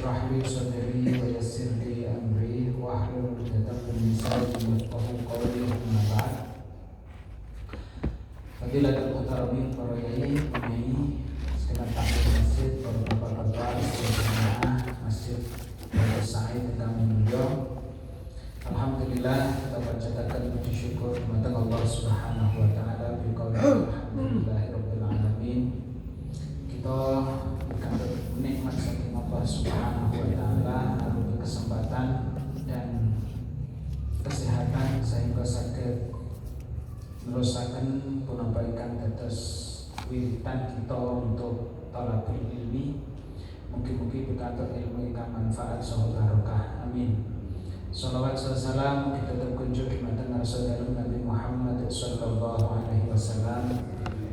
اشرح لي صدري ويسر لي أمري واحلل عقدة من لساني يفقهوا قولي أما بعد. Fadilatul Muhtaramin para yai, penyanyi, segenap takmir masjid, para bapak-bapak, jemaah masjid Bapak Sa'id Tegang Mulyo. Alhamdulillah kita panjatkan puji syukur kepada Allah Subhanahu wa taala biqauli alhamdulillahirabbil alamin. Kita dikandung nikmat saking Allah Subhanahu wa taala arupi kesempatan dan kesehatan sehingga saged nerusaken punapaikan dados wiritan kita untuk thalabul ilmi. Mugi-mugi pikantuk ilmu ingkang manfaat saha barokah. Amin. Shalawat salam kita terkunjuk dumateng Rasulullah Nabi Muhammad sallallahu alaihi wasallam,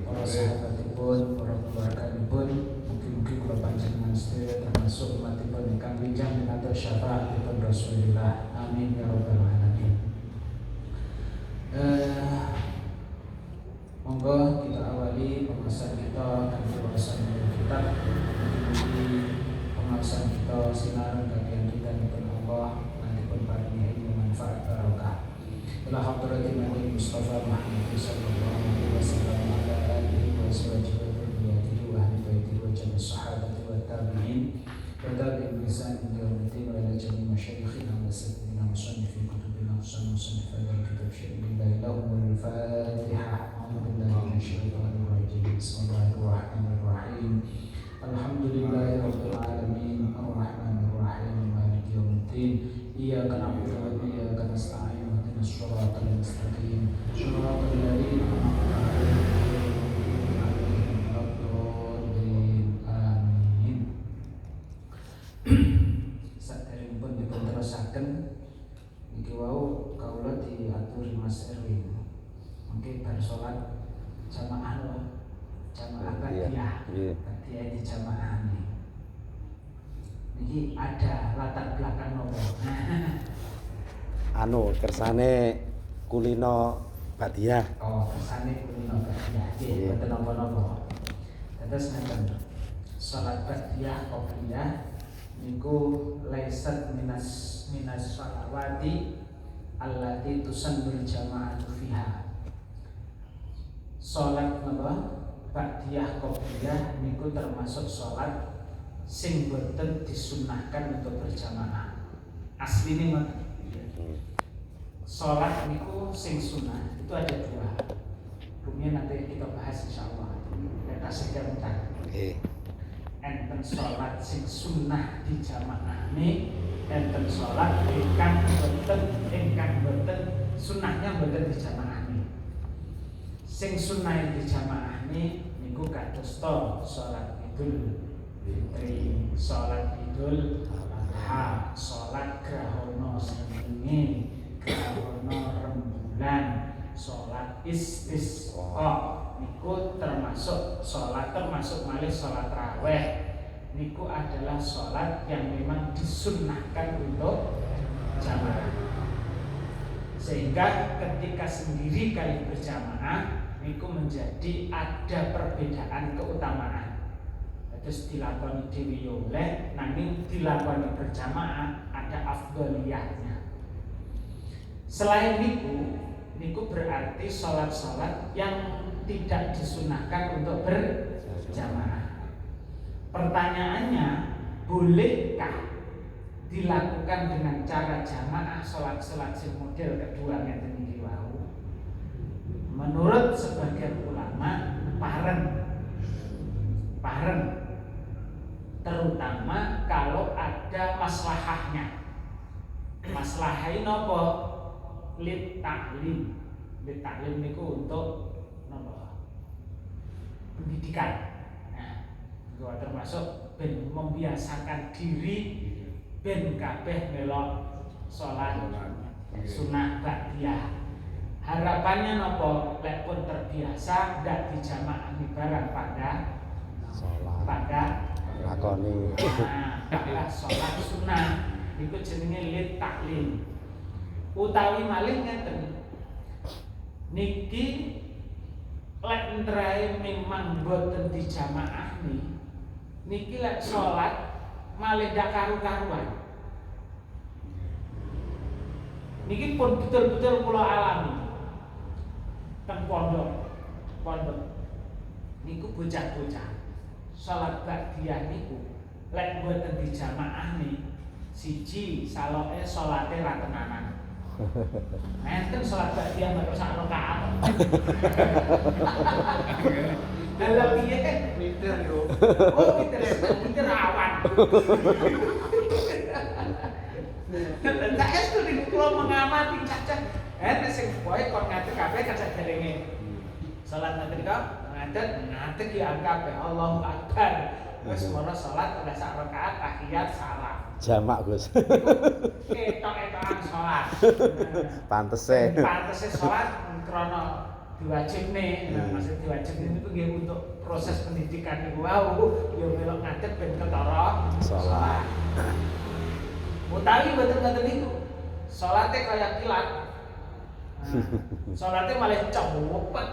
para sahabatipun, para keluarganipun. Mugi-mugi kula panjenengan sedaya termasuk umatipun ingkang winjang pikantuk syafaatipun Rasulullah. Amin ya rabbal alamin. Monggo kita awali pembahasan kita dan pembahasan kitab. Mugi-mugi pembahasan kita sinar kalian ridhanipun Allah. Manfaat barokah ila hadratin Nabi Mustafa Muhammad sallallahu alaihi wasallam ala alihi wa sahbihi wa dzurriyyatihi wa ahli baitihi wa jami'i sahabati wa tabi'in wa tabi'in bi ihsan ila yaumil wa ila jami'i masyayikhina wa sayyidina musannifin kutubina musannif al-kitab syai'illah lahumul fatihah. A'udzu billahi minasyaitonir rajim. Bismillahirrahmanirrahim. Alhamdulillahirabbil alamin arrahmanir rahim maliki yaumiddin. Iyyaka na'budu wa iyyaka nasta'in ihdinas siratal mustaqim siratal ladzina an'amta 'alaihim. Amin. Saderengipun dipun terusaken niki wau kawula diaturi Mas Erwin. Mungkin bar salat jamaah lho. Jamaah Badiyah. Badiyah di jamaah nih. Ini ada latar belakang nopo. Kersane kulino Badiyah. Oh, kersane kulino Badiyah. Nggih, mboten napa-napa. Terus ngeten. Salat Badiyah qobliyah niku laisat minas shalawati allati tusannul jama'atu fiha. Salat napa? Badiyah qobliyah niku termasuk salat sing boten disunahkan untuk berjamaah. Asline ngoten. Salat niku sing sunah itu ada dua. Kemudian nanti kita bahas insyaallah. Kita sekarang. Enten salat sing sunah di jamaah nih, enten salat ingkang boten sunahnya boten di jamaah nih. Sing sunah di jamaah nih niku kados to salat Idul Fitri, salat Idul Adha, salat Grahana Srengenge, Grahana Rembulan, salat Istisqa niku termasuk malih salat raweh. Niku adalah salat yang memang disunnahkan untuk jamaah. Sehingga ketika sendiri kali berjamaah niku menjadi ada perbedaan keutamaan. Terus dilakoni dhewe yo oleh, nanging dilakoni berjamaah ada afdhaliyahnya. Selain niku berarti salat-salat yang tidak disunahkan untuk berjamaah. Pertanyaannya, bolehkah dilakukan dengan cara jamaah salat-salat sing model kedua ngeten iki wau? Menurut sebagian ulama pareng, terutama kalau ada maslahahnya. Maslahai napa? Lit taklim niku untuk napa? Pendidikan. Nah, itu termasuk ben membiasakan diri ben kabeh melok salat sunah Badiyah. Harapannya napa? Lek pun terbiasa ndak dijamaah barang pada lakoni pada salat sunah niku jenenge lit taklim. Utawi malih ngeten. Niki lek entrae memang boten dijamaah niki lek salat malah ndak karu-karuan. Niki pun betul-betul kula alami teng pondok niku bocah-bocah salat ba'diyah niku lek mboten dijamaah nih siji saloke salate ra tenanan. Enten salat ba'diyah mek sak rakaat. Lha piye kan pinter yo. Oh pinter awan. Tak itu nih kalau mengamati cacat, sing boy kon ngatur kabeh cacat derenge. Salat ngatur ngatur ya kabeh Allahu Akbar. Wis ora salat ora sak rakaat tahiyat salam. Jamak, Gus. Ketok-ketokan salat. Pantese salat krana diwajibne. Maksud diwajibne itu nggih untuk proses pendidikan niku wau yo melok ngadeg ben ketara salat. Utawi mboten niku. Salate kaya kilat. Salate malah cowopet.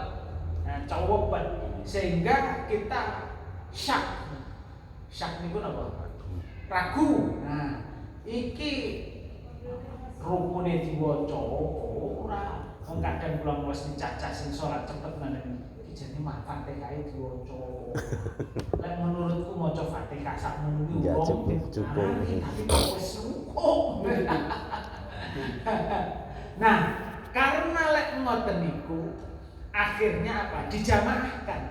Cowopet sehingga kita syak. Syak niku napa? Ragu. Iki rukune diwaca ora. Wong kadang kula mos dicacah sing salat cepet meneh. Iki jane Fatihah diwaca. Lek menurutku maca Fatihah sakmono kuwi cukup. Wis Nah, karena lek ngoten niku akhirnya apa? Dijamaahkan.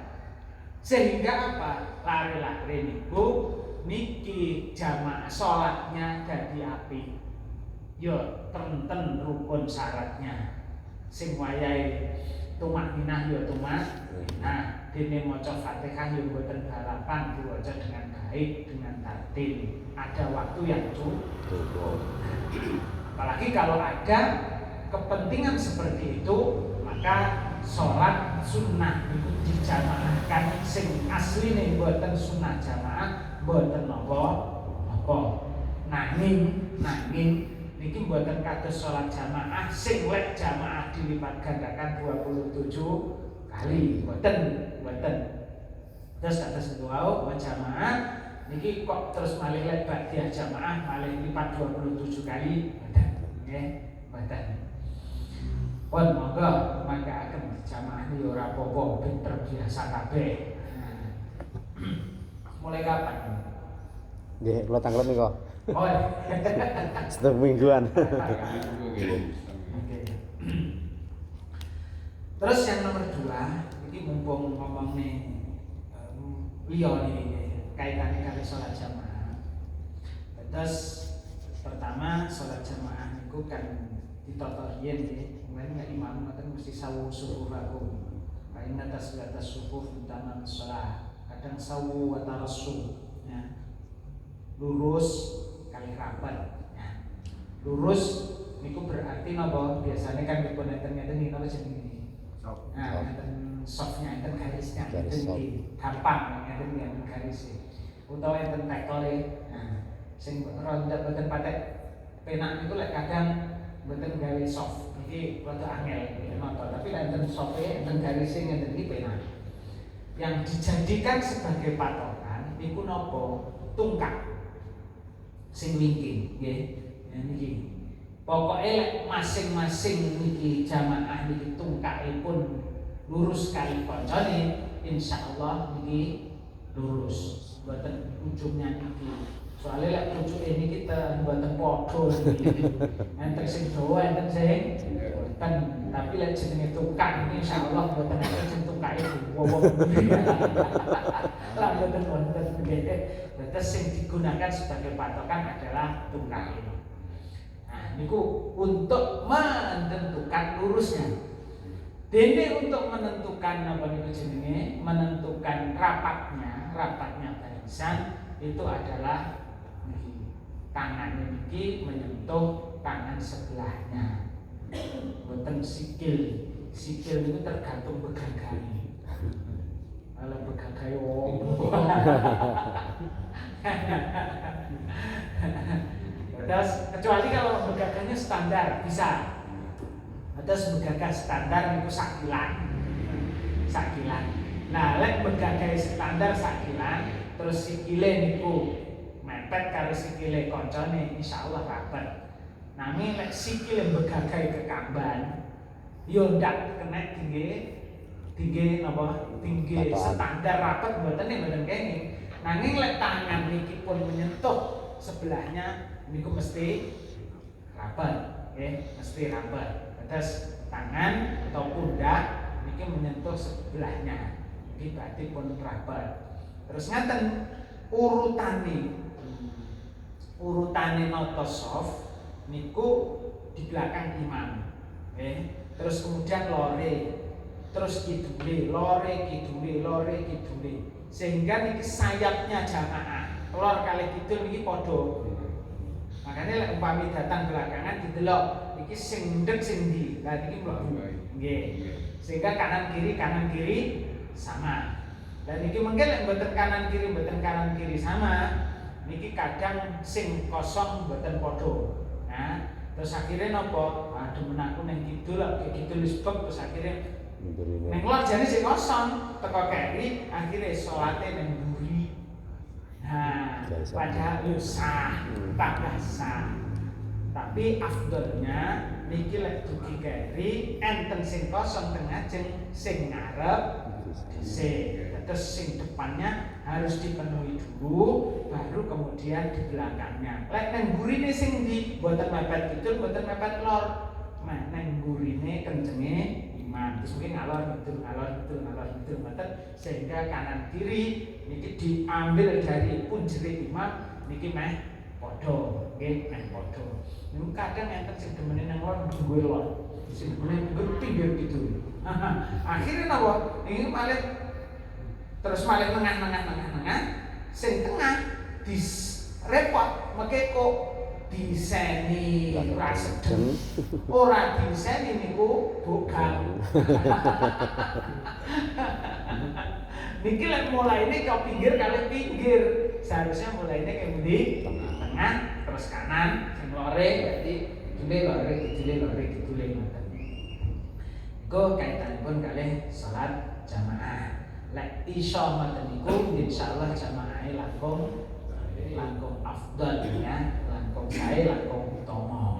Sehingga apa? Lare-lare niku niki jamaah salatnya dadi apik. Yo tenten rukun syaratnya. Sing wayahe tumakninah yo tumakninah. Dene maca Fatihah yo mboten balapan diwaca dengan baik, dengan tertib. Ada waktu yang cukup. Apalagi kalau ada kepentingan seperti itu, maka sholat sunnah itu dijamaahkan. Sing asline mboten sunnah jamaah, mboten napa. Nanging niki mboten kados sholat jamaah sing lek jamaah dilipat gandakan 27 kali. Mboten. Terus kados wau jamaah niki kok terus malih lek ba'diyah jamaah malih lipat 27 kali. Mboten. Pun monggo mangkaaken jamaah iki ora apa-apa, pinter biasa kabeh. Mulai kapan? Nggih, kula tanglet niku. Oh. Setiap mingguan. Terus yang nomor 2, ini mumpung ngomong nih liya nih kaitannya kali sholat jamaah. Terus pertama sholat jamaah niku kan ditata riyen nggih. Mulane nek imam ngoten mesti sawu sufufakum. Fa inna tasbihatas sufuf tamam shalah. Kadang sawu wa tarassu ya. Lurus kali rapat ya. Lurus niku berarti napa? Biasanya kan dipun enten-enten iki napa jenenge? Enten softnya, enten garisnya, enten iki gampang enten garis. Utawa enten tekore. Sing ronda boten patek penak niku lek kadang boten gawe soft. Iki rada angel nonton, tapi lek enten soft enten garise ngenten iki penak. Yang dijadikan sebagai patokan niku napa? Tungkak. Sing wingking nggih. Niki. Pokoke lek masing-masing niki jamaah niki tungkakipun lurus kali kancane, insyaallah niki lurus. Mboten ujungnya niki. Soalnya lek pucuke niki kita mboten padha niki. Enten sing dawa, enten sing mboten. Tapi lek jenenge tungkak niki insyaallah mboten enten sing tungkake wong-wong. Lah mboten nggih. Terus yang digunakan sebagai patokan adalah tungkak ini. Nah, niku untuk menentukan lurusnya. Dene untuk menentukan apa niku jenenge, menentukan rapatnya barisan itu adalah niki. Tangannya niki menyentuh tangan sebelahnya. Boten sikil. Sikil itu tergantung begagane. Kalau begagae wong. Terus kecuali kalau begaganya standar bisa. Terus begagah standar itu sakilan. Nah, lek begagah standar sakilan, terus sikile niku mepet mepet karo sikile kancane insyaallah rapat. Nanging lek sikile begagai kekamban yo ndak kena tinggi napa? Tinggi standar rapat mboten kene. Nanging lek tangan niki pun menyentuh sebelahnya niku mesti rapat, nggih, mesti rapat. Terus tangan atau pundak niki menyentuh sebelahnya. Iki berarti pun rapat. Terus ngaten urutane nata shaf niku di belakang imam. Terus kemudian lore, terus kidule, lore kidule. Sehingga niki sayapnya jamaah lor kali kidul niki padha. Makanya lek upami datang belakangan didelok iki sing ndek sing ndi. Lah niki mlebu. Nggih. Sehingga kanan kiri sama. Dan niki mungkin lek mboten kanan kiri sama, niki kadang sing kosong mboten padha. Nah, terus akhirnya napa? Aduh menakku ning kidul wis beb terus akhirnya ning lor jane sing kosong teko keri akhirnya salate ning mburi. Nah, padahal yo sah, tambah sah. Tapi afdolnya niki lek dugi keri enten sing kosong tengah jeng sing ngarep dhisik. Terus sing depannya harus dipenuhi dulu, baru kemudian di belakangnya. Lek nang gurine sing ndi mboten mepet kidul, mboten mepet lor. Nang gurine kencenge imam. Terus mungkin ngalor ngidul mboten sehingga kanan kiri niki diambil dari punjere imam niki meh padha, nggih meh padha. Niku kadang enten sing demene nang lor nunggu lor. Sing demene nunggu pinggir kidul. Akhirnya napa? Ini malih terus malih tengah sing tengah repot mengke kok diseni ora sedeng ora diseni niku bogang. Niki lek mulaine ke pinggir kali pinggir seharusnya mulaine ke ndi tengah terus kanan sing lore berarti kidule ngoten. Iku kaitanipun kalih salat jamaah. Lek isya ngoten niku insyaallah jamaahe langkung afdal ya, langkung sae, langkung utama.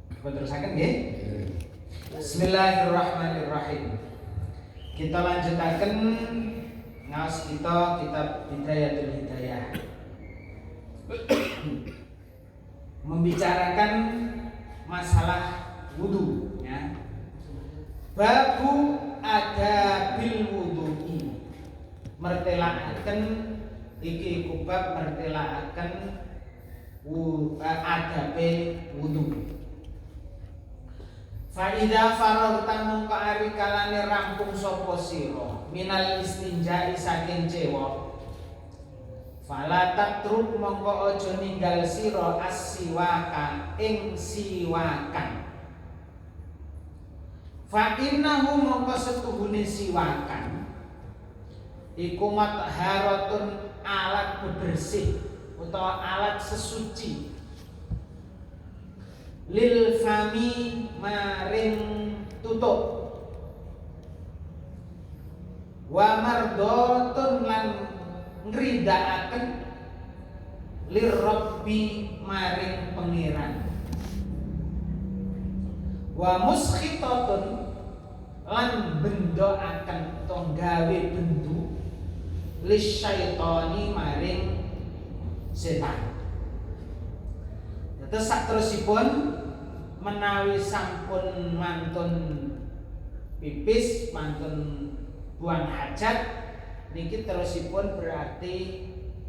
Kita terusaken nggih. Bismillahirrahmanirrahim. Kita lanjutaken ngaos kita kitab Bidayatul Hidayah. Membicarakan masalah wudu ya. Babu adabil wudu'i. Mertelaaken iki kubab mertelaaken adabe wudu. Fa idza faraghta mongko ari kalane rampung sapa sira minal istinja'i saking cewek. Fala tatruk mongko aja ninggal sira as-siwaka ing siwakan. Fa innahu mongko setuhune siwakan iku matharatun alat bebersih utawa alat sesuci lil fami maring tutuk wa mardotun lan ngridakaken lirabbi maring pangeran wa muskhitatun lan bendoaken utawa gawe bendu lisyaitani maring setan. Terus saterusipun menawi sampun mantun pipis, mantun buang hajat, niki terusipun berarti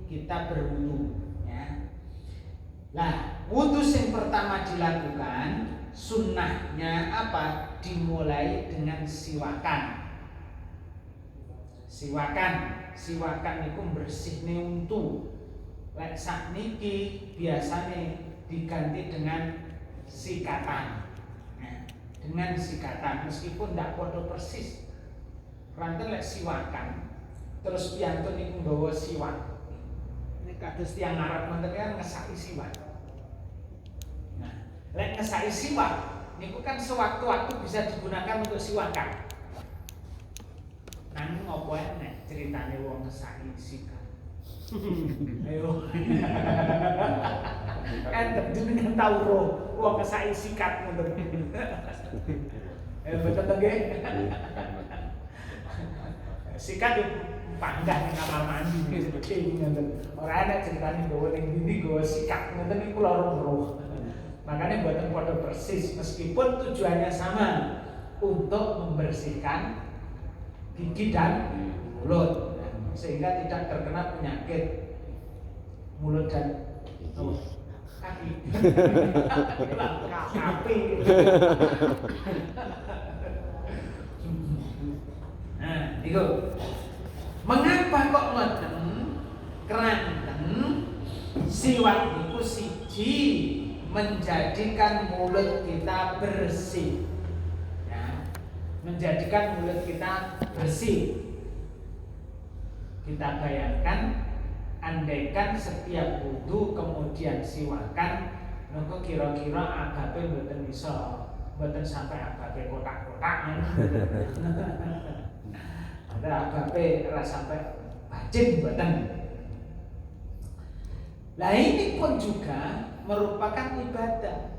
kita berwudu ya. Nah, wudu yang pertama dilakukan sunnahnya apa? Dimulai dengan siwakan. Siwakan niku bersihne untu. Lek sakniki biasane diganti dengan sikatan. Nah, dengan sikatan meskipun tidak podo persis. Ranten lek siwakan terus piantun niku nggawa siwak. Ini kados tiyang Arab ngoten kan ngesaki siwak. Nah, lek ngesaki siwak niku kan sewaktu-waktu bisa digunakan untuk siwakan. Nang apa enek ceritane wong ngesaki sikat. Ayo. Kan jenengan tau roh wong ngesaki sikat ngoten. Betul nggih? Sikat yo panggah ning kamar mandi iki ngoten. Ora enek ceritane gowo ning ndi gowo sikat ngoten iku loro roh. Makanya buatan pada persis meskipun tujuannya sama untuk membersihkan gigi dan mulut sehingga tidak terkena penyakit mulut dan kaki. Kaki. Nah, itu mengapa kok ngoten? Keranten siwak niku siji menjadikan mulut kita bersih, ya, menjadikan mulut kita bersih. Kita bayangkan, andaikan setiap wudu kemudian siwakan, nopo kira-kira agape mboten iso, mboten sampai agape kotak-kotak, ada agape ora sampai bacin mboten. Nah ini pun juga merupakan ibadah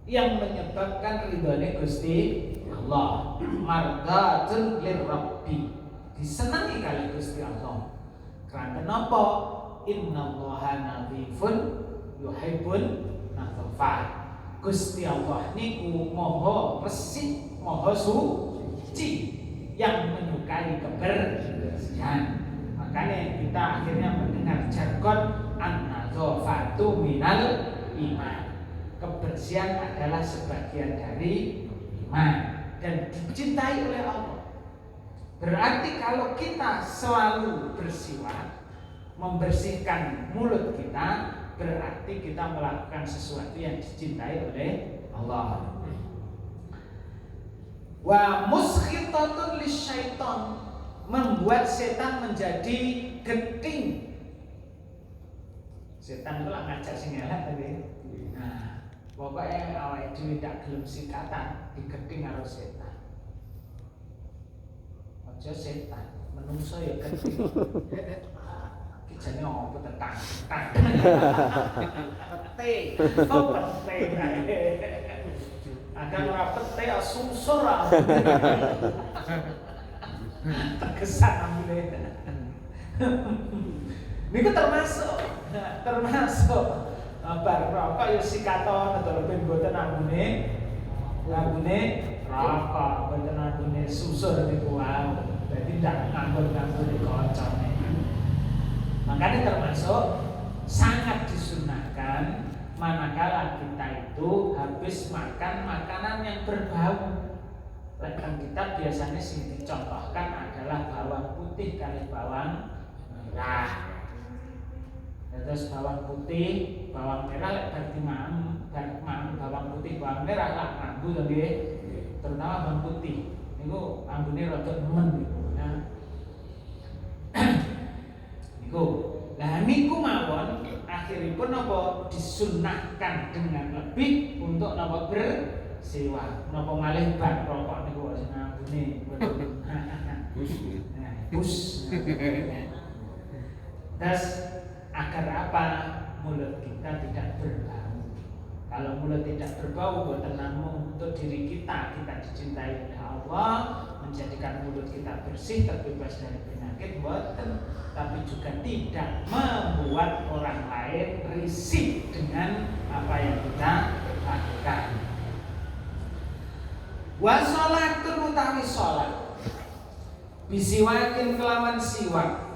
yang menyebabkan ridhonya Gusti Allah. Mardatun lirabbi, disenangi kali Gusti Allah. Karena kenapa? Innallaha nadhifun yuhibbun nadhafah. Gusti Allah niku maha resik, maha suci, yang menyukai kebersihan. Makanya kita akhirnya mendengar jargon an-nadhafatu minal iman. Kebersihan adalah sebagian dari iman dan dicintai oleh Allah. Berarti kalau kita selalu bersiwak, membersihkan mulut kita, berarti kita melakukan sesuatu yang dicintai oleh Allah. Wa muskhitatun lisyaiton, membuat setan menjadi geting. Setan itu lah ngajak sing elek tadi. Nah, pokoknya awake dhewe ndak gelem sikatan digeting karo setan. Aja setan, menungso ya geting. Kijane opo tetang. Pete, oh pete. Akan ora pete susur. Terkesan ambune. Niku termasuk bar rokok ya sikaton atau lebih mboten ambune rokok mboten ambune susur niku wae. Dadi ndak nganggur-nganggur kancane. Makanya termasuk sangat disunahkan manakala kita itu habis makan makanan yang berbau. Rekan kita biasanya sing dicontohkan adalah bawang putih kali bawang merah. Terus bawang putih, bawang merah berarti bawang putih, bawang merah lah ambu to nggih. Terutama bawang putih. Niku ambune rada nemen niku. Ya. Niku. Lah niku mawon akhiripun napa disunahkan dengan lebih untuk napa bersiwak. Napa malih bak rokok niku sing ambune bus. Terus agar apa? Mulut kita tidak berbau. Kalau mulut tidak berbau, buatan namung untuk diri kita dicintai oleh Allah, menjadikan mulut kita bersih, terbebas dari penyakit, buatan, tapi juga tidak membuat orang lain risih dengan apa yang kita lakukan. Wa sholatun utawi sholat, bisiwakin kelawan siwak.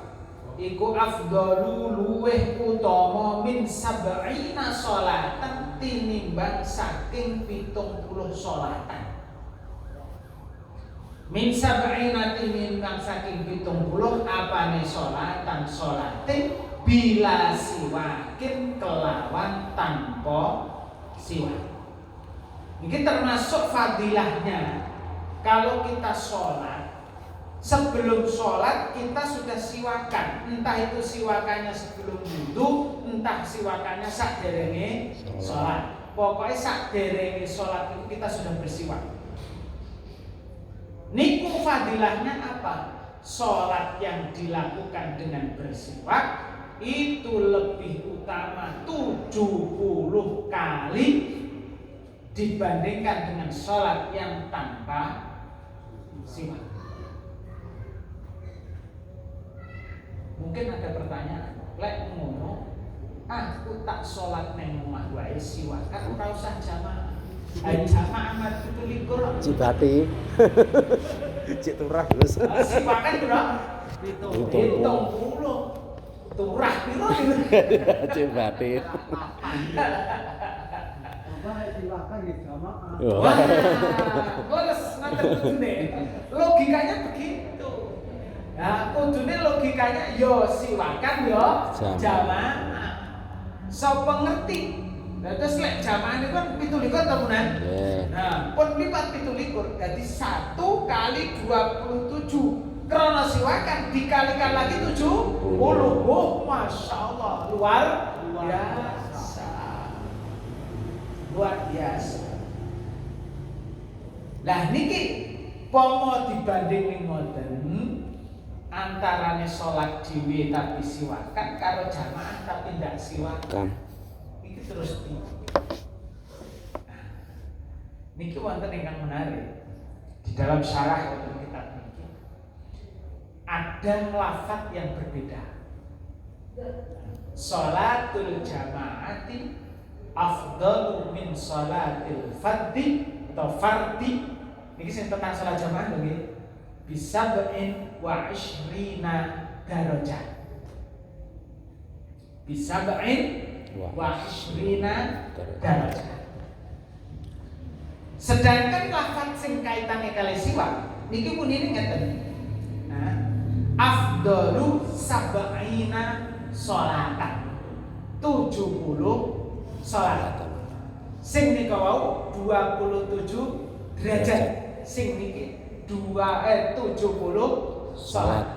Iku afdalu luweh utama min sab'ina sholatan tinimbang saking 70 sholatan. Min sab'ina tinimbang saking 70 apane sholatan sholatin bila siwakin kelawan tanpa siwak. Ini termasuk fadilahnya. Kalau kita sholat, sebelum sholat kita sudah siwakan, entah itu siwakannya sebelum wudu, entah siwakannya sakderenge sholat. Pokoknya sakderenge sholat itu kita sudah bersiwak. Niku fadilahnya apa? sholat yang dilakukan dengan bersiwak itu lebih utama 70 kali dibandingkan dengan sholat yang tanpa siwak. Mungkin ada pertanyaan, lek ngono, aku tak sholat neng omah wae siwakan ora usah jamaah. Ayo jamaah mat 17. Cibati. Cik turah terus. Siwakan bro. 70. Turah piro itu? Cibati. Wah, terus nanti kudune. Logikanya begitu. Nah, kudune logikanya yo siwakan yo jamaah. Sapa ngerti? Nah, terus lek jamaah niku kan 17 temenan. Nah, pun lipat 17. Jadi 1 kali 27. Krana siwakan dikalikan lagi 70. Oh, Masya Allah, luar biasa. Luar biasa. Lah niki pomo dibanding ning ngoten antarane salat dhewe tapi siwakan karo jamaah tapi ndak siwakan. Iki terus niki wonten ingkang menarik. Di dalam syarah wonten kitab niki ada lafaz yang berbeda. Salatul jamaati afdalu min salatil fardhi atau fardi. Niki sing tentang salat jamaah nggih. Bisa bein wa ishrina darajah. Bisa bein wa ishrina darajah. Sedangkan lafaz sing kaitane kali siwak niki punine ngeten. Nah, afdalu sab'ina sholatan. 70 salat. Sing nika wau 27 derajat. Sing niki 70 salat.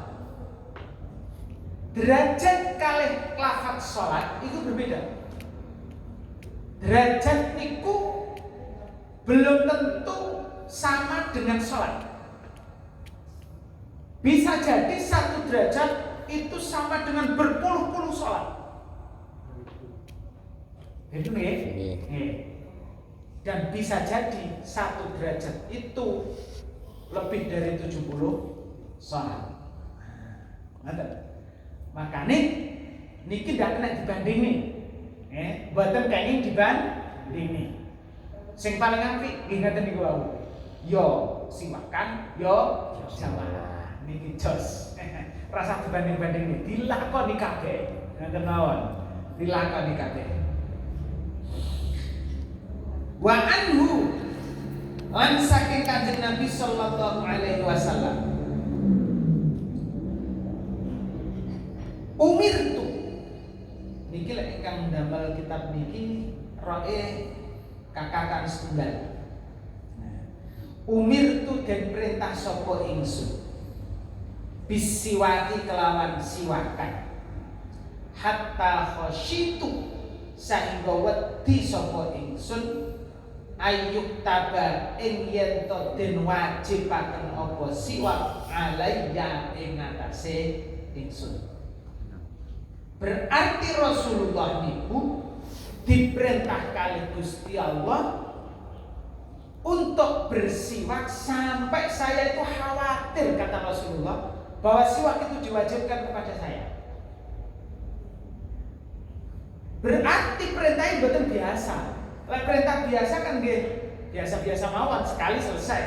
Derajat kalih lafaz salat itu berbeda. Derajat niku belum tentu sama dengan salat. Bisa jadi 1 derajat itu sama dengan berpuluh-puluh salat. Itu nih. Dan bisa jadi 1 derajat itu lebih dari 70 salat. Makanya niki ndak kena dibandingi. Mboten kenging dibandingi. Sing paling apik nggih ngaten niku wau. Yo siwakan, yo jamaah. Niki jos. Rasa dibanding-banding dilakoni kabeh. Ngaten mawon. Dilakoni kabeh. Wa anhu lan saking Kanjeng Nabi sallallahu alaihi wasallam umirtu niki lek ingkang ndamel kitab niki roe kakakan setunggal. Umirtu den perintah sapa ingsun bisiwaki kelawan siwakan hatta khasyitu sahingga wedi sapa ingsun ayyuk taba ing yen to den wajibaken apa siwak alayya ing atase ingsun. Berarti Rasulullah niku diperintah kali Gusti Allah untuk bersiwak sampai saya itu khawatir, kata Rasulullah, bahwa siwak itu diwajibkan kepada saya. Berarti perintahnya betul biasa. Lah perintah biasa kan nggih biasa-biasa mawon sekali selesai.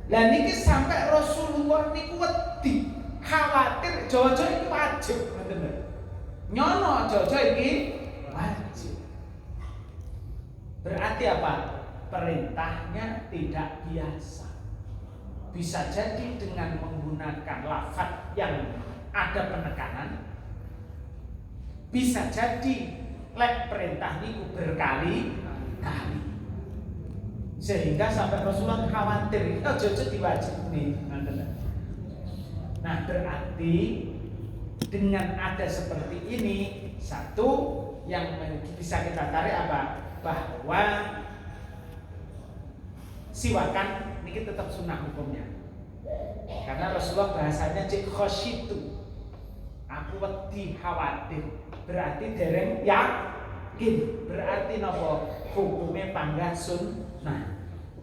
Lah niki sampai Rasulullah niku wedi, khawatir jojo iki wajib, ngoten. Nyono jojo iki wajib. Berarti apa? Perintahnya tidak biasa. Bisa jadi dengan menggunakan lafaz yang ada penekanan. Bisa jadi lek perintah niku berkali-kali. Sehingga sampai Rasulullah khawatir, kita jojo diwajib nih. Nah berarti dengan ada seperti ini, satu yang bisa kita tarik apa? Bahwa siwakan ini tetap sunnah hukumnya. Karena Rasulullah bahasanya cek khosyitu. Aku wedi khawatir. Berarti dereng yakin. Berarti nopo hukumnya panggah sunnah.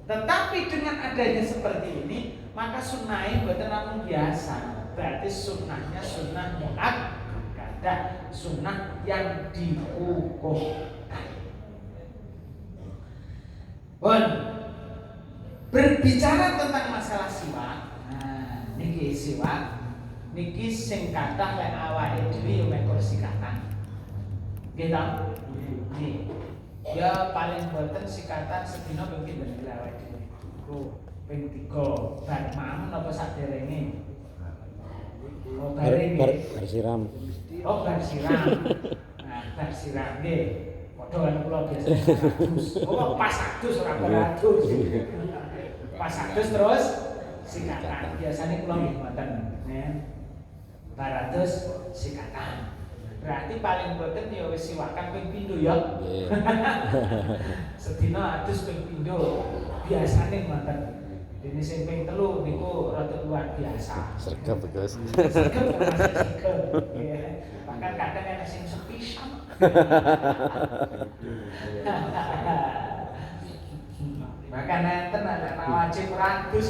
Tetapi dengan adanya seperti ini, maka sunnahnya bukan namun biasa. Berarti sunnahnya sunnah muakkadah, sunnah yang dihukumkan. Bon, berbicara tentang masalah siwak, nah niki siwak, niki sing kathah lek awake dhewe yo mek sikatan. Nggih ta? Nggih. Ya paling boten sikatan sedina ping pinten lek awake dhewe. Ping 3. Bar mam napa saderenge? Oh, bar siram. Oh, bar siram. Nah, bar siram nggih. Padha kan kula biasa 100. Oh, pas 100 ora 100. Pas 100 terus sikatan. Biasanya kula nggih ngoten, ya. 200 sikatan. Berarti paling boten ya wis siwakan ping pindho ya. Nggih. Sedina adus ping pindho. Biasane ngoten. Dene sing ping 3 niku rada luar biasa. Sregep, Gus. Sregep ya. Bahkan kadang ana sing sepisan. Bahkan enten ana wajib ratus.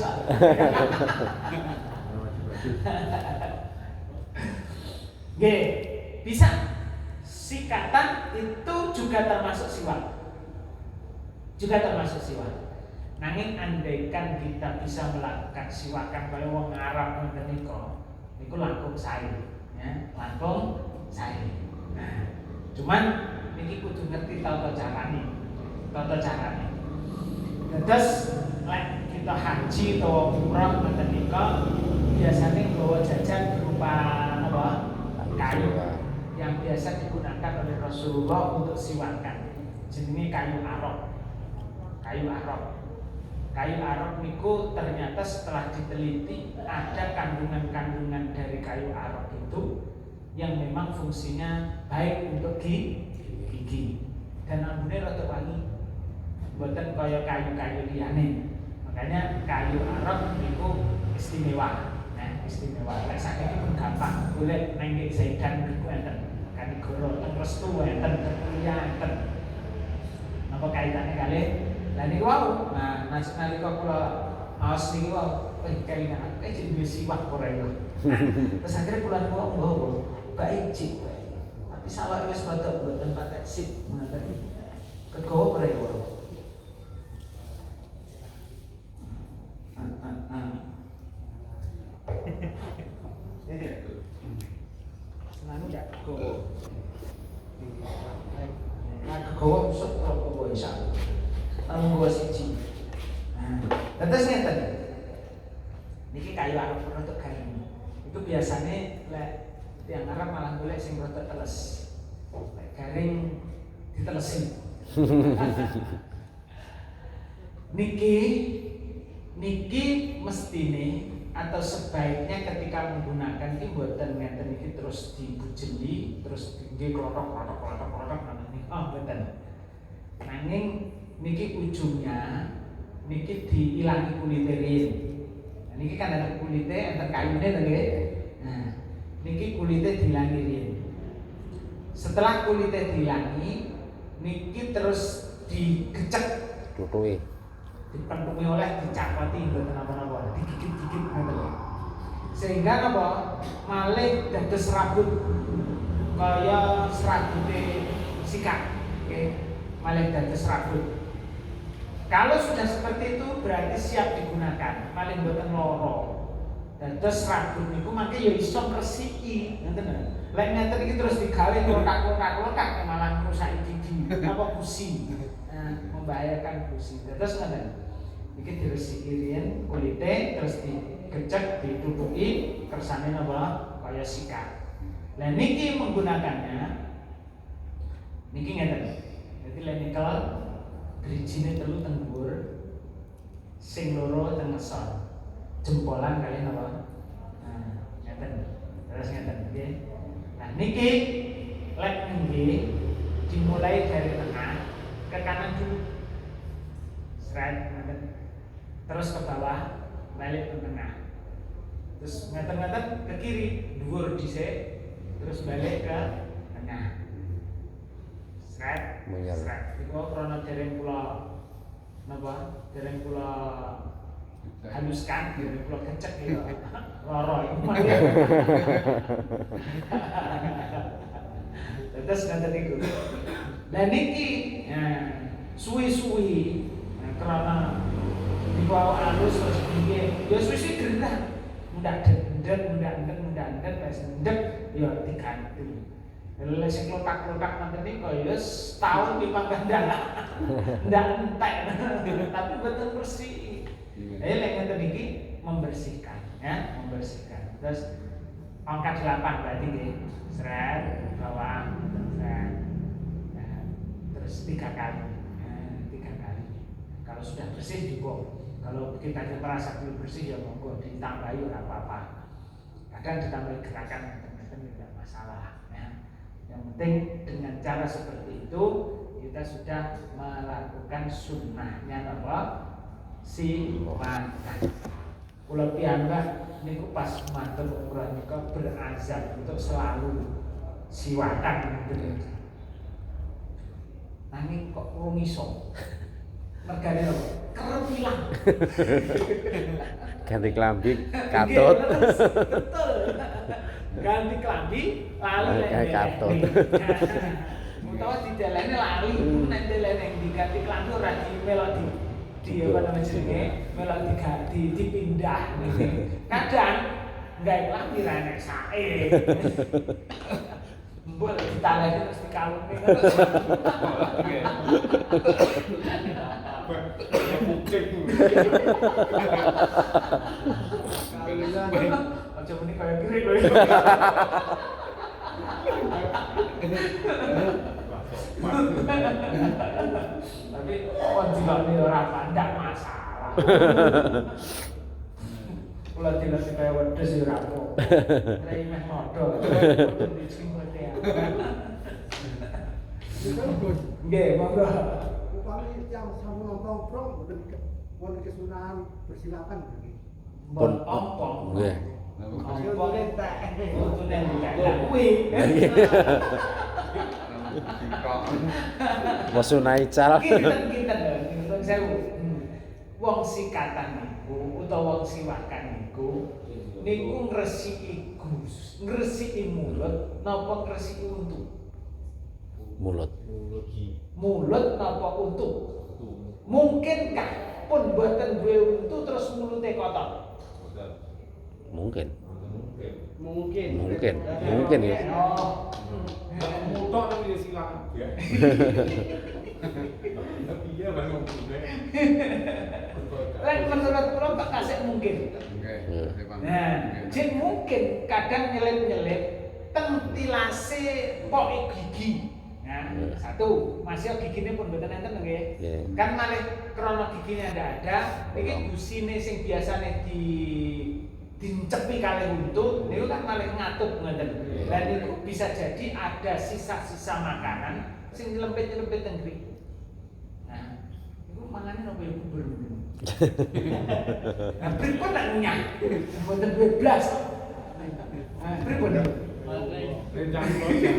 Nggih, bisa. Sikatan itu juga termasuk siwak. Juga termasuk siwak. Nanging andaikan kita bisa melakukan siwakan kaya wong Arab ngoten niku langkung sae, ya, langkung sae. Nah, cuman niki kudu ngerti tata carane. Terus lek kita haji utawa umrah ngoten nika biasanya bawa jajan berupa apa? Kayu yang biasa digunakan oleh Rasulullah untuk siwakan. Jenenge kayu arok. Kayu arok niku ternyata setelah diteliti ada kandungan-kandungan dari kayu arok itu yang memang fungsinya baik untuk gigi dan ambune rada wangi. Mboten kaya kayu-kayu liyane. Makanya kayu arok niku istimewa. Nah, istimewa. Lek sakniki pun gampang. Golek nang Zaidan niku enten. Kanigoro teng Restu enten, Kuliah enten. Napa kaitane kalih? Lah niku wau, nah nalika kula aos niku wau, kelingan jenenge siwak ora ya. Terus akhirnya kula niku nggawa baik cik. Tapi sawak wis rada mboten patek sip ngoten. Kegawa ora ya. Senanu ndak kegawa. Nah kegawa sok apa isa. Namun gua siji. Nah, terus ngeten. Niki kayu arok untuk kayu. Itu biasanya lek yang Arab malah golek sing rada teles. Lek garing ditelesin. Niki mestine atau sebaiknya ketika menggunakan iki mboten ngeten iki terus dibujeli, terus nggih klothok niki. Oh, mboten. Nanging niki ujungnya niki diilangi kulite riyin. Nah, niki kan ada kulite, enten kayune to nggih. Nah, niki kulite diilangi riyin. Setelah kulite diilangi, niki terus digecek, Tutuke. dipentungi oleh dicapati mboten napa-napa, digigit-gigit ngoten. Sehingga napa? Malih dados serabut kaya serabute sikat. Nggih, malih dados serabut. Kalau sudah seperti itu berarti siap digunakan, paling mboten loro. Dados rambut niku mangke ya iso ngresiki, ngoten lho. Lek ngeten iki terus digawe klothak-klothak malah ngrusak gigi, apa gusi. Nah, membahayakan gusi. Dados ngoten. Iki diresiki riyen kulite terus digecek, ditutuki kersane napa kaya sikat. Lah niki menggunakannya niki ngeten. Dadi lek nikel drijine telu teng dhuwur, sing loro teng ngesor. Jempolan kalian apa? Nah, ngeten. Terus ngeten nggih. Nah, niki lek nggih dimulai dari tengah ke kanan dulu. Seret ngeten. Terus ke bawah, balik ke tengah. Terus ngeten-ngeten ke kiri, dhuwur dhisik, terus balik ke tengah. Sret, Munyer. sret. Iku krana dereng kula napa? Dereng kula haluskan, dereng kula kecek ya. Lara iku mah. Terus ngeten niku. Lah niki suwi-suwi krana dibawa alus terus piye ya suwi-suwi gerah mundak ndendet wis ndek ya diganti lha sing klotak-klotak ngoten niku ya setahun dipangkat ndak entek tapi betul bersih lek ngoten iki membersihkan ya membersihkan terus angka 8 berarti nggih seret bawah seret terus 3 kali kalau sudah bersih cukup. Kalau kita merasa belum bersih ya monggo ditambahi ora apa-apa. Kadang ditambahi gerakan tidak masalah ya. Yang penting dengan cara seperti itu kita sudah melakukan sunnahnya apa? Siwakan. Kula piyambak niku pas mandheng umrah niku berazam untuk selalu siwakan gitu. Nanging kok wong iso mergane apa? Kerep ilang. Ganti klambi katut. Betul. Ganti klambi lali nek katut. Utawa didelene lali, nek delene diganti klambi ora melok di apa namanya jenenge? Melok dipindah ngene. Kadang gawe klambi ra nek sae. Mbok ditaleni terus dikalungne kan. Aja muni kaya kiri lho. Tapi kon dilone ora pandang masalah. Kula dilone kaya wedhus ya ora apa. Rei meh modho. Nggih, monggo. Upami yang sama nongkrong wonten kesunahan bersilakan begini. Pun ompong. nggih. Ompong entek. Untune entek. Kuwi. Wasunai cal. Kinten sewu. Wong sikatan niku utawa wong siwakan niku ngresiki mulut napa ngresiki untu? Mulut. Mulut napa untu? Mungkinkah pun boten duwe untu terus mulute kotor? Mungkin. Mungkin. Mungkin ya. Oh. Mutok nang ya silakan. Iya bang ngomongnya. Lek menurut kula tak kasih mungkin. Nah, jin mungkin kadang nyelip-nyelip teng tilase poke gigi. Nah, satu, masih gigine pun mboten enten nggih. Kan malih krana gigine ndak ada, iki gusine sing biasane dicepi kalih untu, niku kan malih ngatup ngoten. Dan niku bisa jadi ada sisa-sisa makanan sing nyelempit-nyelempit teng mriki. Nah, niku mangane napa ya bubur. Nah, pripun nak nyah? Mboten duwe blas. Nah, pripun? Jangan tahu ya.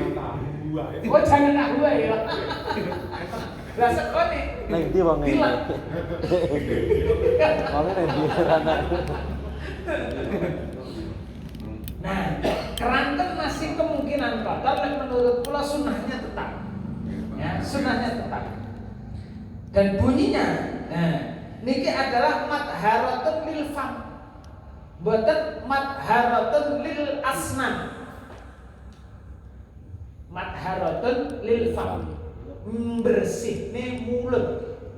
Oh, jangan tahu ya. Lah sekone. Nang ndi wong iki? Wong nang ndi rana. Nah, keranten masih kemungkinan kotor, dan menurut pula sunnahnya tetap. Ya, sunnahnya tetap. Dan bunyinya, nah, niki adalah madharatun lil fam. Boten madharatun lil asnan. Madharatun lil fam. Membersihne mulut,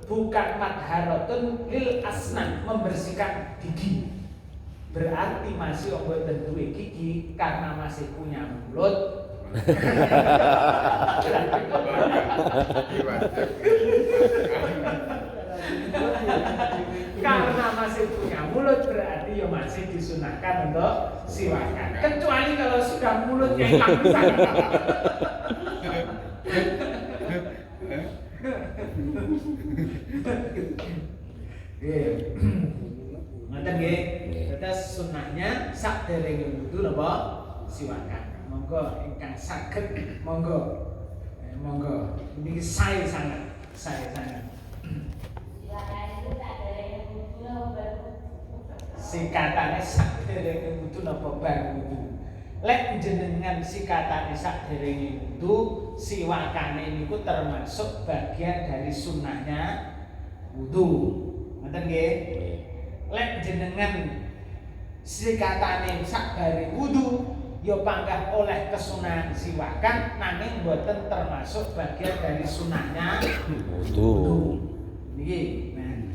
bukan madharatun lil asnan, membersihkan gigi. Berarti masih boten duwe gigi karena masih punya mulut. Karena masih punya mulut berarti ya masih disunahkan untuk siwakan. Kecuali kalau sudah mulutnya hilang sana. Ngoten nggih. Tetes sunahnya saderenge wudu napa siwakan. Monggo ingkang saged monggo. Monggo. Niki sae sangat. Sikatane saderenge wudu napa bar wudu. Lek jenengan sikatane saderenge wudu, siwakane niku termasuk bagian dari sunahnya wudu. Ngoten nggih? Lek jenengan sikatane sakbare wudu ya panggah oleh kesunahan siwakan nanging boten termasuk bagian dari sunahnya Wudu. niki. Nah,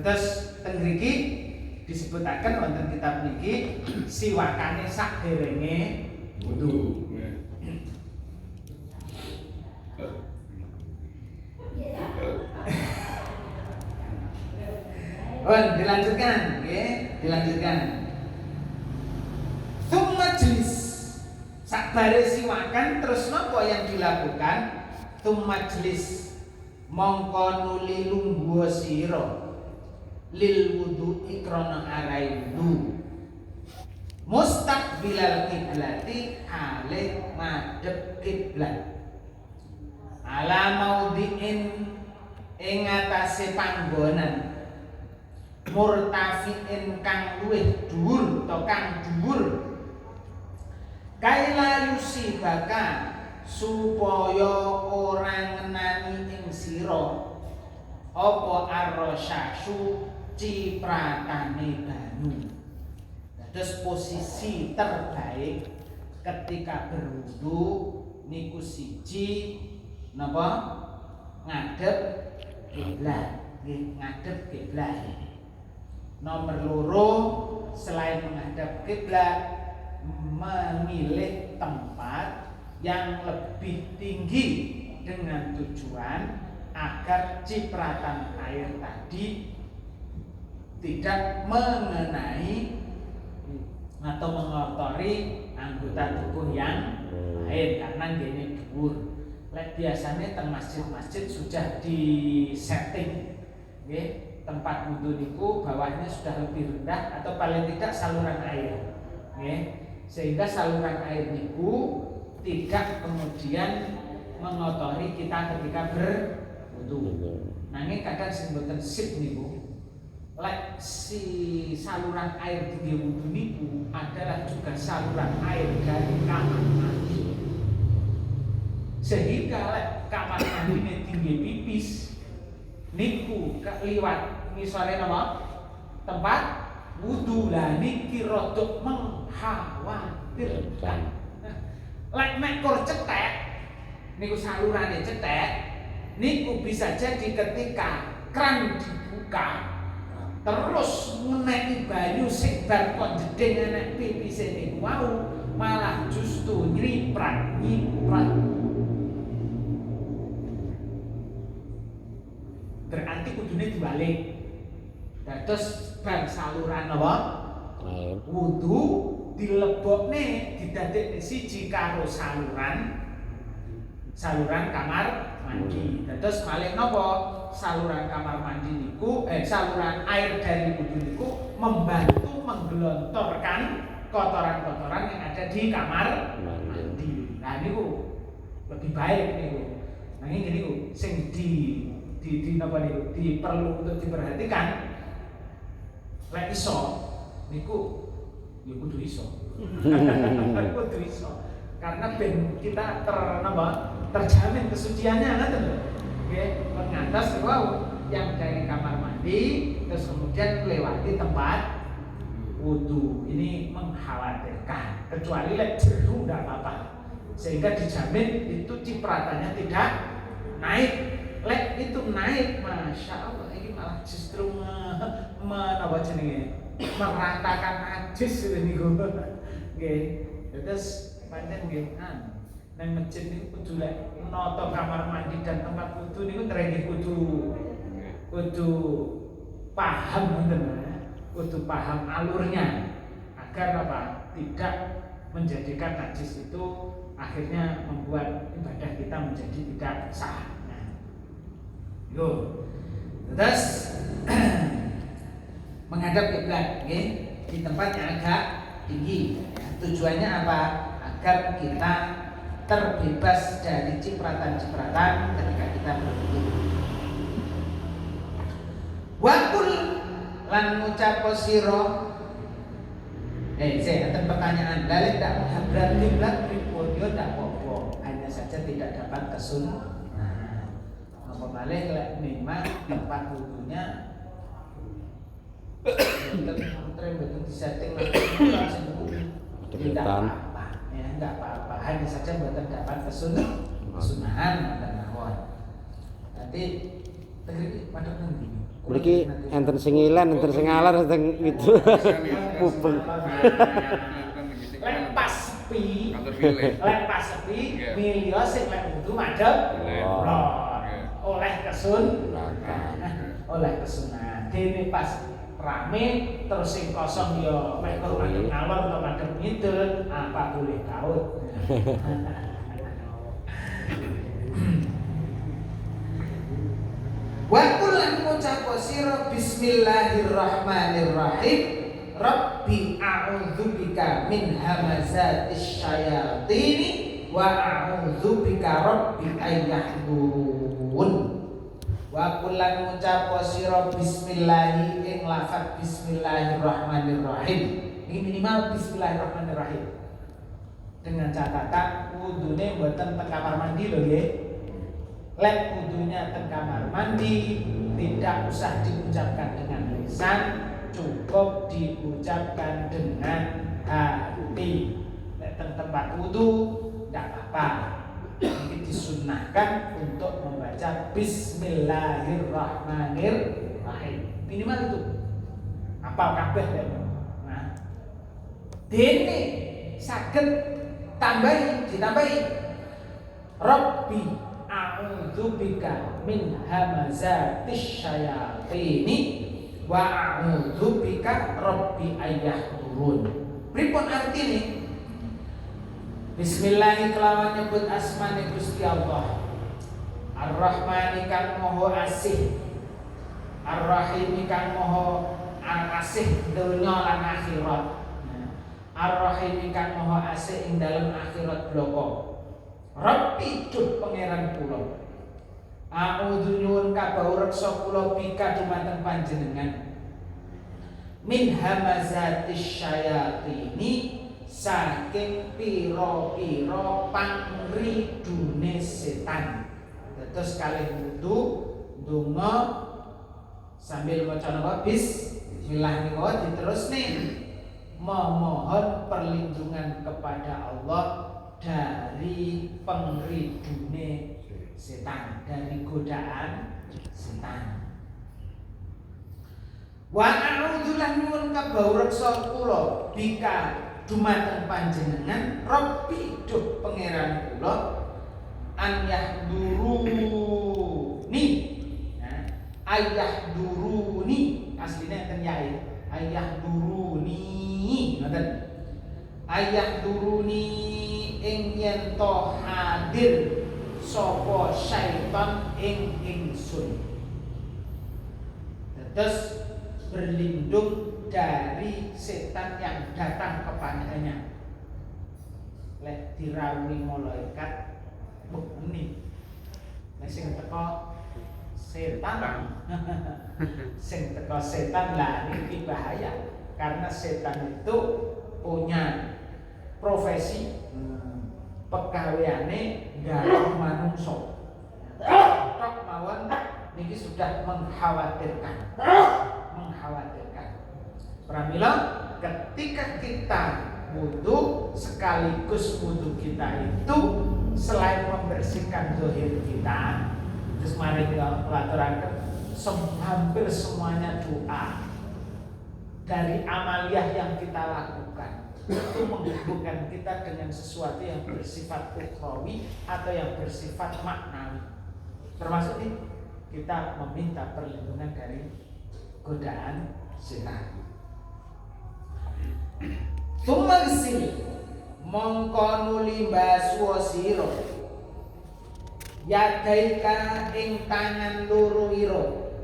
terus teng mriki disebutaken wonten kitab niki siwakane sakderenge wudu. Dilanjutkan, dilanjutkan. Majlis sakbare siwakan terus napa yang dilakukan? Majlis mongko nuli lungguh sira lil wudu ikrana arai wudu mustaqbilal kiblati alih madhep kiblat ala maudhi'in ing atase panggonan murtafi'in kang luwih dhuwur utawa kang dhuwur kaila yusibaka supaya ora ngenani ing sira apa arrasyasu cipratane banyu. Dados posisi terbaik ketika berwudu niku siji napa ngadep kiblat, ngadep kiblat. Nomor loro selain menghadap kiblat memilih tempat yang lebih tinggi dengan tujuan agar cipratan air tadi tidak mengenai atau mengotori anggota tubuh yang lain karena gini dhuwur. Lek biasanya teng masjid-masjid sudah di setting nggih, tempat wudu niku bawahnya sudah lebih rendah atau paling tidak saluran air nggih. Sehingga saluran air niku tidak kemudian mengotori kita ketika berwudu. Nanging kadang sing mboten sip niku, lek si saluran air di wudu niku adalah juga saluran air dari kamar mandi. Sehingga lek kamar mandi tinggi pipis niku liwat ngisore napa? Tempat wudu lah niki rodok mengkhawatirkan. Lek mekor cetek niku salurane cetek niku bisa jadi ketika kran dibuka terus menehi banyu sing bar kon jeding enek pipise niku wau malah justru nyiprat. Berarti kudune dibalik. Dados bar saluran apa? Wudu dilebokne didadekne siji karo saluran kamar mandi. Dados malih napa? Saluran kamar mandi niku saluran air dari wudu niku membantu menggelontorkan kotoran-kotoran yang ada di kamar mandi. Nah niku lebih baik niku. Nah ini niku sing di napa niku perlu untuk diperhatikan. Lek iso niku ya kudu iso. Kudu iso. Karena ben kita terjamin kesuciannya ngoten lho. Nggih, ngantos wau yang dari kamar mandi terus kemudian melewati tempat wudu. Ini mengkhawatirkan. Kecuali lek jeru ndak apa-apa. Sehingga dijamin itu cipratannya tidak naik. Lek itu naik, masya Allah, ini malah justru meratakan najis ini gue. Terus pancen nggih nang masjid niku kudu lek nata kamar mandi dan tempat wudu niku trengih kudu paham ngoten. Kudu paham alurnya agar apa? Tidak menjadikan najis itu akhirnya membuat ibadah kita menjadi tidak sah. Terus menghadap kiblat, nggih. di tempat yang agak tinggi. Ya. Tujuannya apa? Agar kita terbebas dari cipratan-cipratan ketika kita berwudu. Wakul lan ngucap sira. Saya ada pertanyaan. Dalil tak menghadap kiblat pripun yo tak apa-apa. Hanya saja tidak dapat kesunahan. Apa malih lek memang tempat wudunya betul disetting langsung tidak apa-apa. Ya, enggak apa-apa. Hanya saja buatan dapat kesunahan dan mawon. Nanti tegri pada nanti. Mriki enten sing ilang, enten sing alar, enten gitu. Pupeng. Lek pas sepi, milih sing lek wudu madhep oleh kesunahan. Dene pas rame terus sing kosong ya mek madhep ngalor atau madhep ngidul, apa boleh taut. Wa kullan ngucap sira bismillahirrahmanirrahim Rabbi a'udzubika min hamazatis syayatin wa a'udzubika rabbi ayyahdurun. Wa kullan ngucap sira bismillahi ing lafaz bismillahirrahmanirrahim. Ini minimal bismillahirrahmanirrahim. Dengan catatan wudune mboten teng kamar mandi lho nggih. Lek wudunya teng kamar mandi tidak usah diucapkan dengan lisan, cukup diucapkan dengan hati. Lek teng tempat wudu tidak apa-apa. Ini disunnahkan untuk membaca bismillahirrahmanirrahim. Minimal itu. Apal kabeh ya. Nah, dene saged ditambahi Rabbi a'udzubika min hamazatis syayatini wa a'udzubika rabbi ayyahdurun. Pripun artine? Bismillah kelawan nyebut asmane Gusti Allah. Ar-Rahman kang Maha Asih. Ar-Rahim kang Maha Asih dunya lan akhirat. Ar-Rahim kang Maha Asih ing dalem akhirat bloko. Rabbi duh pangeran kula. A'udzu nyuwun kabawreksa kula bika dumateng panjenengan. Min hamazatis syayatini saking pira-pira pangridune setan. Terus kalih wudu ndonga sambil maca napa bismillah niku diterusne memohon perlindungan kepada Allah dari pengridune setan, dari godaan setan. Wa a'udzu lan nyuwun kabawreksa kula bika dumateng panjenengan Rabbi duh pangeran kula an yahduruni. Nah, ayahduruni asline enten yae. Ayahduruni ngoten. Ayahduruni ing yen to hadir sapa syaitan ing ingsun. Terus berlindung dari setan yang datang kepadanya. Lek dirawuhi malaikat begini. Nek sing teko setan. Sing teko setan lah iki bahaya karena setan itu punya profesi pegaweane garap manungso. Tok mawon niki sudah mengkhawatirkan. Pramila ketika kita wudu sekaligus wudu kita itu selain membersihkan zahir kita, terus mari kita pelaturan hampir semuanya doa dari amaliyah yang kita lakukan itu menghubungkan kita dengan sesuatu yang bersifat ukhrawi atau yang bersifat maknawi. Termasuk ini kita meminta perlindungan dari godaan setan. Sumagsil mongko nuli baswa sira yadaika ing tangan loro ira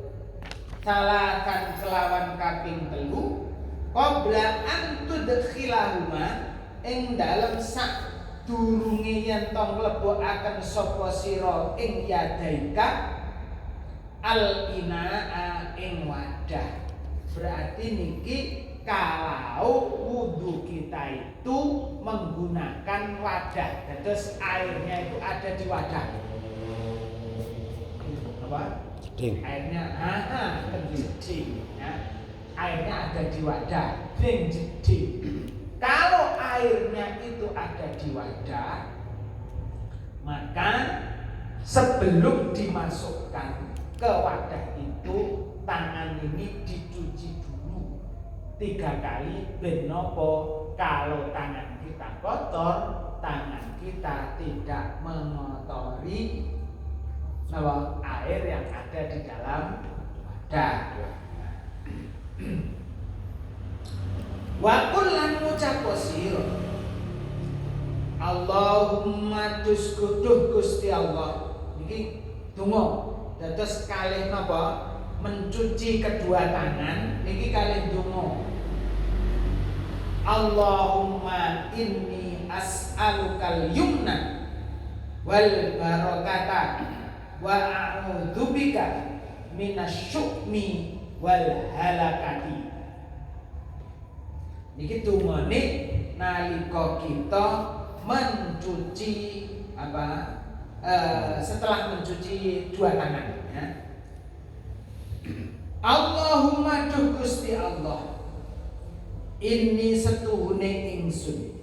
salakan kelawan kaping telu qabla an tudkhilahuma ing dalem sak durunge yen to mlebokaken sapa sira ing yadaika al inaa ing wadah. Berarti niki kalau wudu kita itu menggunakan wadah, terus airnya itu ada di wadah. Apa? Jeding. Airnya, jeding. Ya. Airnya ada di wadah, jeding. Kalau airnya itu ada di wadah, maka sebelum dimasukkan ke wadah itu tangan ini dicuci dulu 3 kali ben nopo. Kalau tangan kita kotor, tangan kita tidak mengotori air yang ada di dalam wadah. Wa kullan ngucap sira Allahumma tuskuduh Gusti Allah. Niki donga dados kalih napa mencuci kedua tangan niki kalih donga. Allahumma inni as'alukal yumna wal barakata wa a'udzubika minasyukmi wal halakati. Niki dungane nalika kita mencuci setelah mencuci dua tangan ya. Allahumma duh Gusti Allah, inni setuhune ingsun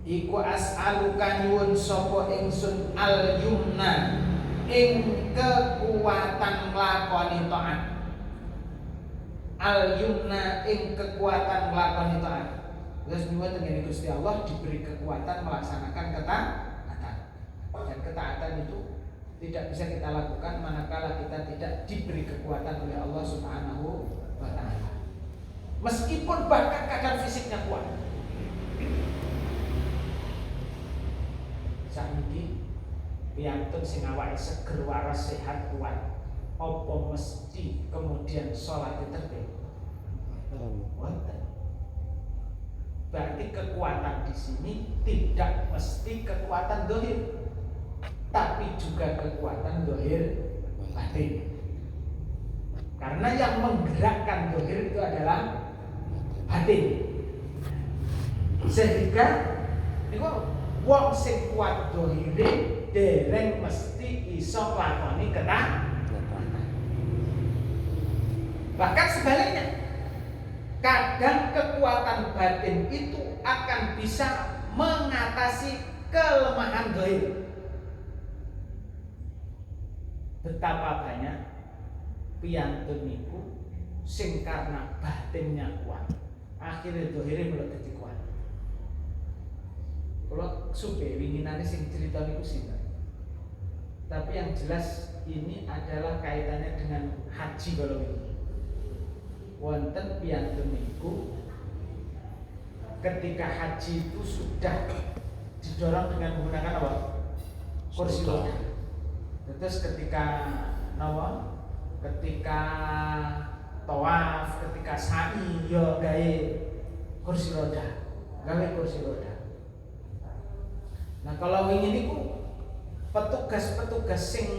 iku as'aluka nyuwun sapa ingsun al yumna ing kekuatan nglakoni taat. Al yumna ing kekuatan nglakoni taat. Terus nyuwun tengene Gusti Allah diberi kekuatan melaksanakan ketaatan. Dan ketaatan itu tidak bisa kita lakukan manakala kita tidak diberi kekuatan oleh Allah Subhanahu wa taala. Meskipun bahkan kadar fisiknya kuat. Sakniki piyantun sing awake seger waras sehat kuat, apa mesti kemudian sholat tertib? Wonten. Berarti kekuatan di sini tidak mesti kekuatan dohir, tapi juga kekuatan dohir batin. Karena yang menggerakkan dohir itu adalah batin. Sehingga niku wong sing kuat dohire dereng mesti iso nglakoni ketaatan. Bahkan sebaliknya, kadang kekuatan batin itu akan bisa mengatasi kelemahan dohir. Betapa banyak piyantun niku sing karena batinnya kuat, akhirnya dohire mulai dadi kuat. Kalau supe winginane sing cerita niku sinten. Tapi yang jelas ini adalah kaitannya dengan haji kalau ini. Wonten piyantun niku ketika haji itu sudah didorong dengan menggunakan apa? Kursi roda. Terus ketika ketika tawaf, ketika sa'i yo gawe kursi roda. Nah kalau ingin niku petugas-petugas sing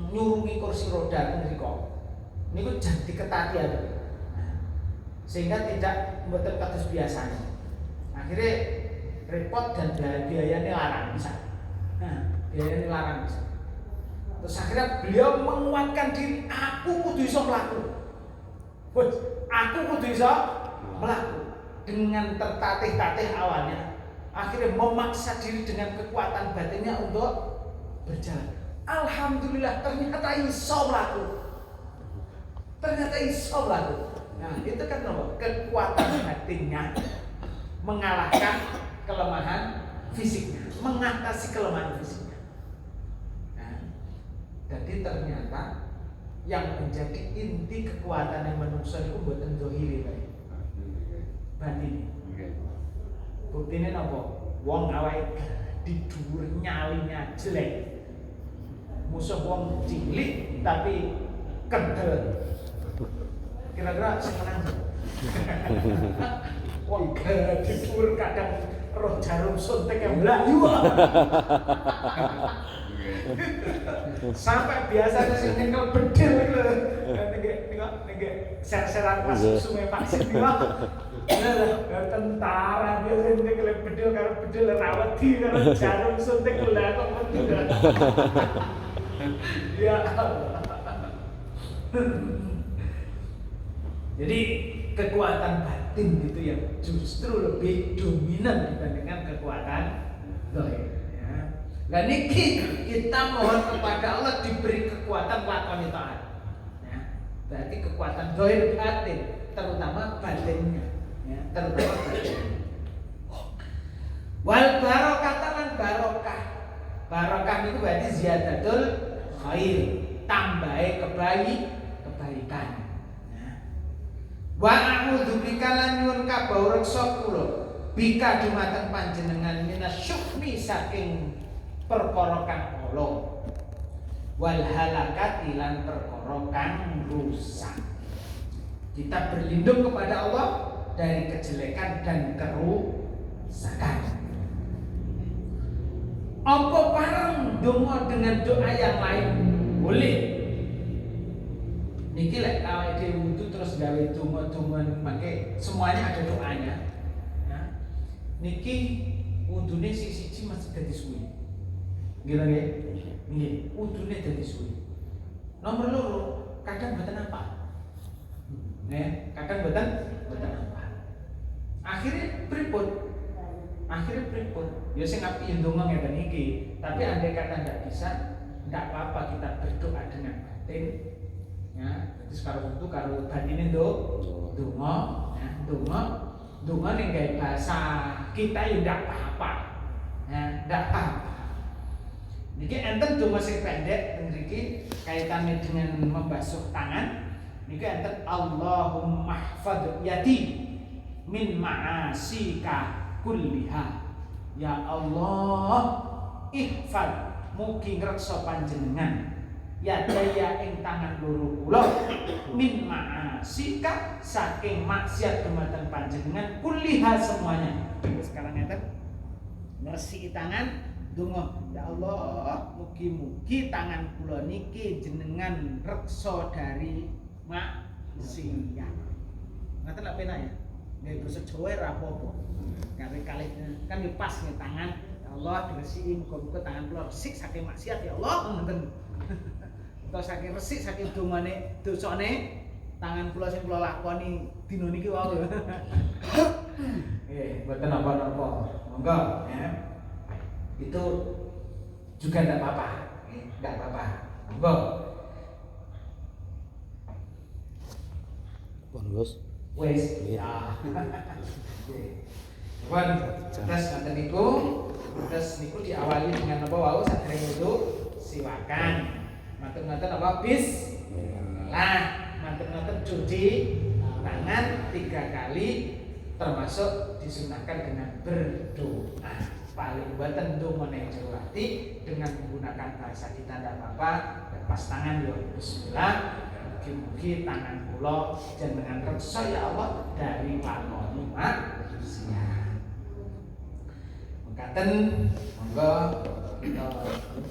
nyurungi kursi roda niku jangan diketati ya. Sehingga tidak mboten kados biasanya. Akhirnya repot dan biayanya larang bisa. Biayanya larang bisa. Terus akhirnya beliau menguatkan diri, aku kudu iso mlaku. Aku kudu iso mlaku. Dengan tertatih-tatih awalnya, akhirnya memaksa diri dengan kekuatan batinnya untuk berjalan. Alhamdulillah ternyata iso mlaku. Nah, itu kan kekuatan batinnya mengalahkan kelemahan fisiknya, mengatasi kelemahan fisiknya. Nah, jadi ternyata yang menjadi inti kekuatan yang manusia itu mboten zahiri batin. Buktine napa? Wong awake di dhuwur nyalinya jelek. Musuh wong cilik tapi kendel. Kira-kira sing menang Wong dipur kadang roh jarum suntik yang melayu. Sampai biasanya sing nyekel bedil iku lho. Nek ser-seran pas sume vaksin iku. Tentara dia sing nyekel bedil karo bedil rawat di karo jarum suntik lho kok betul. Ya. Jadi kekuatan batin itu yang justru lebih dominan dibandingkan kekuatan zahir. Ya. Nah niki kita mohon kepada Allah diberi kekuatan lakoni taat. Ya. Berarti kekuatan zahir batin, terutama batinnya. Ya, terutama batinnya. Wal barokah lan barokah. Barokah itu berarti ziyadatul khair, tambahe kebaikan. Wa a'udzu bika lan nyuwun kabawreksa kula bika dumateng panjenengan minasyukmi saking perkara kang ala wal halakati lan perkara kang rusak. Kita berlindung kepada Allah dari kejelekan dan kerusakan. Apa bareng donga dengan doa yang lain? Boleh. Niki lek awake dhewe wudu terus gawe donga-donga mangke semuanya ada doanya. Ya. Niki wudune siji mesti dadi suwi. Nggih nggih. Nggih, wudune dadi suwi. Nomor loro, kadang mboten apa. Kadang mboten apa. Akhirnya pripun? Ya sing api ndonga ngeten iki, tapi andai kata ndak bisa, ndak apa-apa kita berdoa dengan batin. Ya, jadi sekarang itu kalau batin itu donga, ya, donga ning gawe bahasa kita ya ndak apa-apa. Ya, ndak apa-apa. Niki enten donga sing pendek mriki kaitannya dengan membasuh tangan. Niki enten Allahumma hfadz yadi min ma'asika kulliha. Ya Allah, ihfad mugi ngreksa panjenengan ya daya ing tangan loro kula min ma'asika saking maksiat dumateng panjenengan kulliha semuanya. Sekarang ngeten ngresiki tangan donga, ya Allah mugi-mugi tangan kula niki jenengan reksa dari maksiat. Ngaten lak penak ya. Nggih basa Jawa ora apa-apa. Kali kan pas nih tangan, ya Allah diresiki muga-muga tangan kula resik saking maksiat ya Allah ngoten. Utawa saking resik saking dongane dosane tangan kula sing kula lakoni dina niki wau. Nggih, mboten napa-napa. Monggo ya. Itu juga enggak apa-apa. Enggak apa-apa. Monggo. Pun Gus. Wes ya. Wan, terus nanti niku diawali dengan apa wau sadurunge itu siwakan. Matur-matur apa bismillah. Matur-matur cuci tangan 3 kali termasuk disunahkan dengan berdoa. Paling mboten ndonga ning jero ati dengan menggunakan bahasa kita ndak apa-apa, lepas tangan yo bismillah. Mugi-mugi tangan kula jenengan reksa ya Allah dari lakoni maksiat. Mekaten monggo kita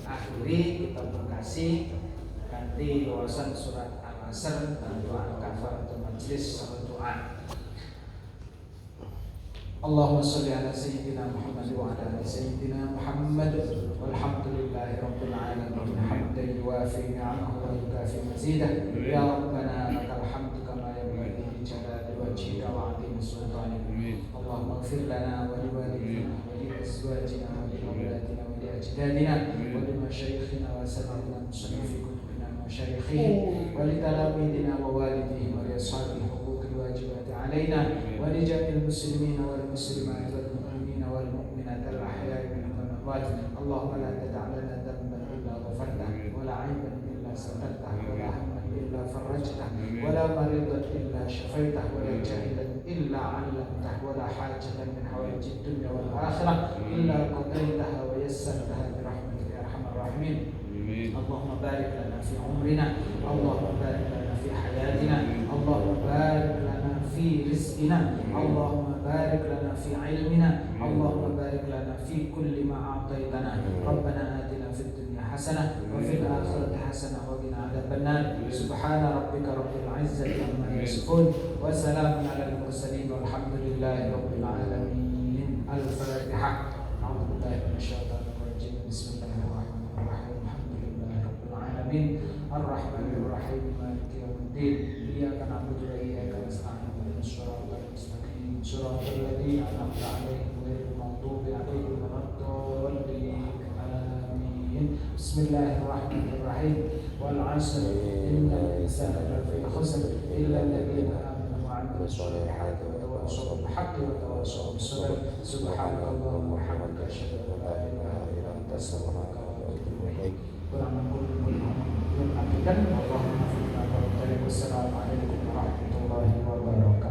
akhiri kita berkasih kanthi wawasan surat Al-Asr dan doa kafaratul majlis sama doa. Allahumma sholli ala sayyidina Muhammad wa ala ali sayyidina Muhammad walhamdulillahi rabbil alamin hamdan yuwafi ni'amahu wa yukafi mazidah ya rabbana lakal hamdu kama yanbaghi li jalali wajhika wa 'azimi sultanik. Allahumma ighfir lana wa liwalidina wa li azwajina wa li awladina wa li ajdadina wa li mashayikhina wa sayyidina musannifi kutubina wa mashayikhihim wa li talamidina wa walidihim wa li ashabi huquqil wajibati alaina wa li jami'il muslimina wal muslimat wal mu'minina wal mu'minat al ahya'i minhum wal amwat. Allahumma la tada' lana dhanban illa ghafartahu wa la 'ayban illa satartahu wa la hamman illa farajtahu wa la maridan illa shafaitahu wa la jahilan illa 'allamtahu wa la hajatan min hawaijid dunya wal akhirah illa qadaitaha wa yassartaha bi rahmatika ya arhamar rahimin. Allahumma barik lana fi umrina Allahumma barik lana في حياتنا اللهم بارك لنا في رزقنا اللهم بارك لنا في علمنا اللهم بارك لنا في كل ما أعطيتنا ربنا آتنا في الدنيا حسنة وفي الآخرة حسنة وقنا عذاب النار سبحان ربك رب العزة عما يصفون وسلام على المرسلين والحمد لله رب العالمين الفاتحة أعوذ بالله من الشيطان الرجيم بسم الله الرحمن الرحيم الحمد لله رب العالمين الرحمن الرحيم مالك يوم الدين إياك نعبد وإياك نستعين اهدنا الصراط المستقيم صراط الذين أنعمت عليهم غير المغضوب عليهم ولا الضالين آمين بسم الله الرحمن الرحيم والعصر إن الإنسان لفي خسر إلا الذين آمنوا وعملوا الصالحات وتواصوا بالحق وتواصوا بالصبر سبحانك اللهم وبحمدك أشهد أن لا إله إلا أنت أستغفرك وأتوب إليك Allahumma wassalamu alaikum warahmatullahi wabarakatuh.